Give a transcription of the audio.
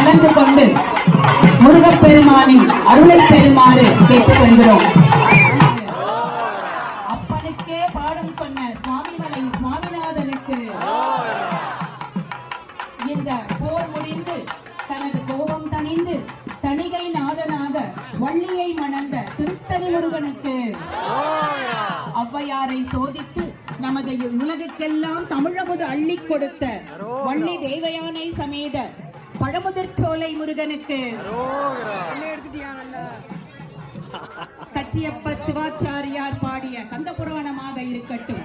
கலந்து கொண்டு முருகப்பெருமானின் அருளை பெறுமாறு கேட்டுக்கொள்கிறோம். அப்பனுக்கே பாடம் சொன்ன சுவாமிமலை சுவாமிநாதனுக்கு இந்த போர் முடிந்து தனது கோபம் தணிந்து தணிகை நாதனாக வள்ளியை மணந்த திருத்தணி முருகனுக்கு, ஔவையாரை சோதித்து நமது உலகுக்கெல்லாம் தமிழமுது அள்ளி கொடுத்த வள்ளி தேவயானை சமேத பழமுதிர்ச்சோலை முருகனுக்கு, கச்சியப்ப சிவாச்சாரியார் பாடிய கந்த புராணமாக இருக்கட்டும்,